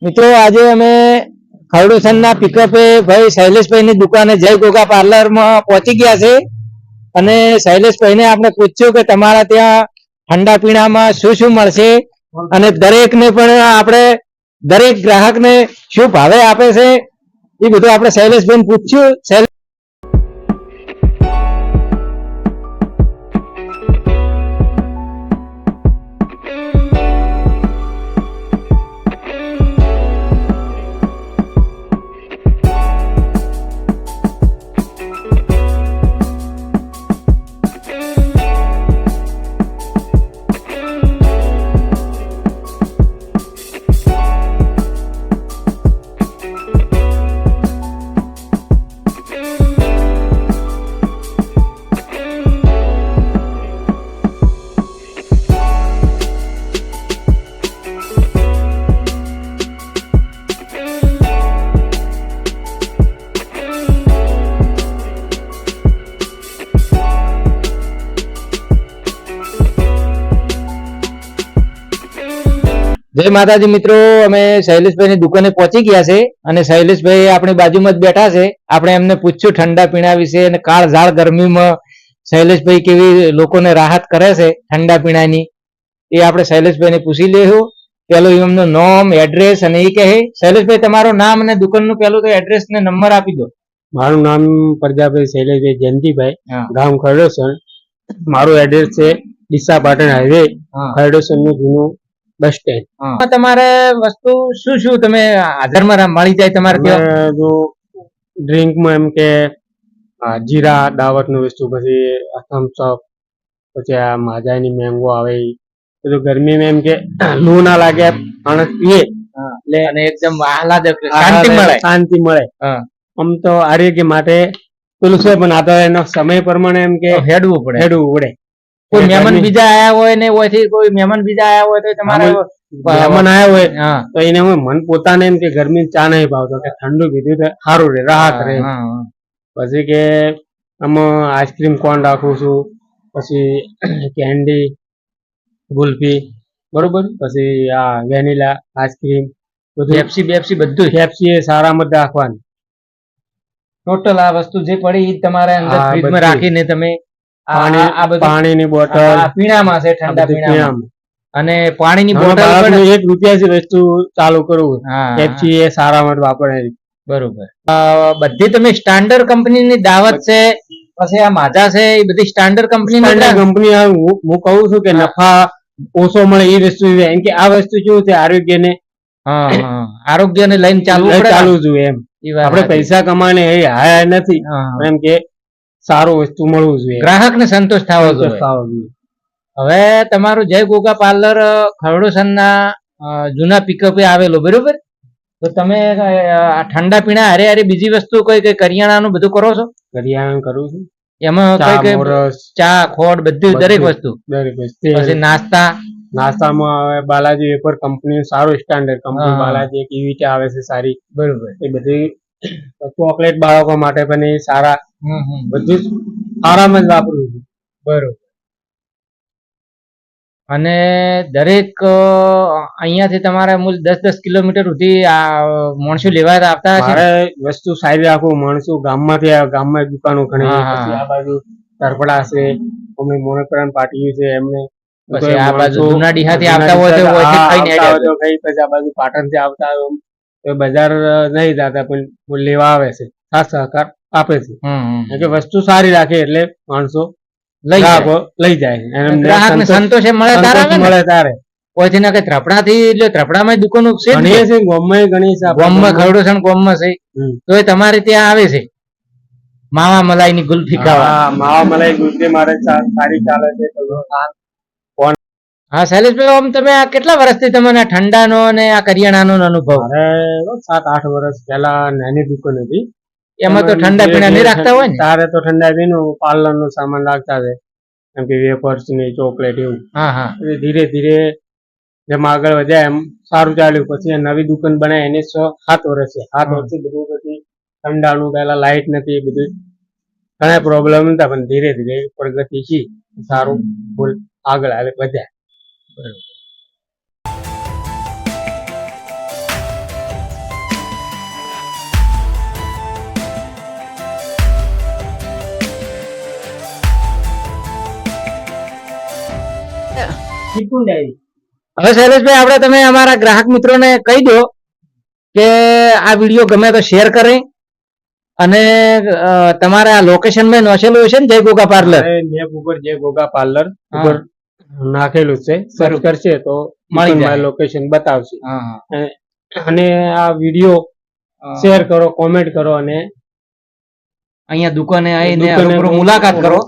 મિત્રો આજે અમે ખરડુસરના પિકઅપે ભાઈ શૈલેષભાઈ ની દુકાને જય ગોગા પાર્લર માં પહોંચી ગયા છે અને શૈલેષભાઈ ને આપણે પૂછ્યું કે તમારા ત્યાં ઠંડા પીણામાં શું શું મળશે અને દરેક ને પણ આપણે દરેક ગ્રાહક ને શું ભાવે આપે છે એ બધું આપણે શૈલેષભાઈ ને પૂછ્યું. જય માતાજી મિત્રો, અમે શૈલેષભાઈ ની દુકાને પહોંચી ગયા છે અને શૈલેષભાઈ આપણી બાજુમાં જ બેઠા છે. આપણે એમને પૂછ્યું ઠંડા પીણા વિશે અને કાળઝાળ ગરમીમાં શૈલેષભાઈ કેવી લોકોને રાહત કરે છે ઠંડા પીણાની, એ આપણે શૈલેષભાઈ ને પૂછી લેવું. પેલું એમનું નામ, એડ્રેસ અને એ કહે. શૈલેષભાઈ તમારું નામ અને દુકાનનું પેલું તો એડ્રેસ ને નંબર આપી દો. મારું નામ પ્રજાપતિ શૈલેષભાઈ જયંતિભાઈ, ગામ ખરડોસણ. મારું એડ્રેસ છે ડીસા પાટણ હાઈવે, ખરડોસણ નું જૂનું બસ સ્ટેન્ડ. તમારે વસ્તુ શું શું તમે હાજરમાં મળી જાય તમારે ત્યાં? જો ડ્રિંકમાં એમ કે જીરા દાવત નું વસ્તુ, પછી થમ્સ અપ, પછી આ માજાની મેંગો આવે, બધું ગરમીમાં એમ કે લૂ ના લાગે માણસ પીએ એટલે અને એકદમ આહલાદક શાંતિ મળે. આમ તો આરોગ્ય માટે પેલું છે, પણ આ તો એનો સમય પ્રમાણે એમ કે હેડવું પડે. કોઈ મહેમાન બીજા આયા હોય ને ઓયથી કોઈ મહેમાન બીજા આયા હોય તો તમારે મહેમાન આયા હોય તો એને હું મન પોતાને એમ કે ગરમી ચા નહીં ભાવતો, કે ઠંડુ પીધું તો સારું રહે, રાહત રહે. પછી કે આમાં આઈસ્ક્રીમ કોણ રાખું છું, પછી કેન્ડી, ગુલ્ફી, બરોબર, પછી આ વેનીલા આઈસ્ક્રીમ, પેપ્સી બેપ્સી બધું. પેપ્સી એ સારામાં રાખવાની. ટોટલ આ વસ્તુ જે પડી તમારે અંદર ફ્રીજમાં રાખીને તમે પાણીની બોટલ પીણામાં છે, ઠંડા પીણામાં, અને પાણીની બોટલ ₹1 થી વસ્તુ ચાલુ કરવું. પેપ્સી એ સારામાં વાપરવાની. બરોબર. બધી તમે સ્ટાન્ડર્ડ કંપનીની દાવત છે, પછી આ માજા છે, એ બધી સ્ટાન્ડર્ડ કંપની. હું કહું છું કે નફા ઓછો મળે એ વસ્તુ, એમ કે આ વસ્તુ કેવું છે આરોગ્યને લઈને ચાલવું જોઈએ. એમ આપણે પૈસા કમાને એ હાય નથી, એમ કે સારું વસ્તુ મળવું જોઈએ, ગ્રાહક ને સંતોષ થવો જોઈએ. હવે તમારું જય ગોગા પાર્લર ખરડોસણ ના જૂના પિકઅપે આવેલું, બરોબર? તો તમે ઠંડા પીણા હારે હારે બીજી વસ્તુ કઈ કરિયાણાનું બધું કરો છો? કરિયાણું કરું છું. એમાં કઈ ચા ખોડ બધી દરેક વસ્તુ. પછી નાસ્તામાં હવે બાલાજી વેફર કંપની સારું સ્ટાન્ડર્ડ કંપની, બાલાજી એક ઈવી ચા આવે છે સારી, બરોબર. એ બધી ચોકલેટ બાળકો માટે પણ એ સારા, બધું આરામ જ વાપરું છું, બરોબર. અને દરેક અહીંયાથી તમારે મૂળ 10-10 કિલોમીટર સુધી માણસો લેવા આવતા હશે. વસ્તુ સારી રાખવું, માણસો ગામમાંથી ગામમાં દુકાનો ઘણી, આ બાજુ તરફડા છે, અમે મોનોકરાન પાટીયું છે એમને, પછી આ બાજુ જૂના ડીહાથી આવતા હોય તો પછી આ બાજુ પાટણથી આવતા હોય તો બજાર નહીં જતા પણ લેવા આવે છે, સાથ સહકાર આપે છે કે વસ્તુ સારી રાખે એટલે માણસો લઈ જાય. સંતોષ મળે તારે કોઈથી ના કઈ ત્રપડાથી, એટલે ત્રપડામાં દુકાનો છે, ગામમાં ખરડોસણ ગામમાં છે, તો એ તમારે ત્યાં આવે છે માવા મલાઈ ની ગુલ્ફી ખાવા. માવા મલાઈ ગુલ્ફી મારે સારી ચાલે છે. હા શૈલેષભાઈ, આમ તમે આ કેટલા વર્ષથી તમને ઠંડાનો અને આ કરિયાણાનો અનુભવ? 7-8 વર્ષ પહેલા નાની દુકાન હતી, એમાં તો ઠંડા પીણા નહીં રાખતા હોય ને? તારે તો ઠંડા પીણું પાર્લર નું સામાન રાખતા છે, એમ કે વેફર્સ ને ચોકલેટ એવું. ધીરે ધીરે જેમ આગળ વધ્યા એમ સારું ચાલ્યું. પછી નવી દુકાન બનાવી એને 7 વર્ષ છે. 7 વર્ષથી બધું પછી ઠંડાનું પેલા લાઈટ નથી, બધું ઘણા પ્રોબ્લેમ હતા, પણ ધીરે ધીરે પ્રગતિ થી સારું આગળ વધ્યા. નિપુણ ડાયરી. હવે શૈલેષભાઈ આપણે તમે અમારા ગ્રાહક મિત્રોને કહી દો કે આ વિડીયો ગમે તો શેર કરે અને તમારા લોકેશન માં નોખેલું હશે ને જય ગોગા પાર્લર મેપ ઉપર જય ગોગા પાર્લર ઉપર નાખેલું છે, સર્ચ કરશે તો મળી જાય, લોકેશન બતાવશે. અને આ વિડીયો શેર કરો, કોમેન્ટ કરો અને અહીંયા દુકાને આવીને રૂબરૂ મુલાકાત કરો.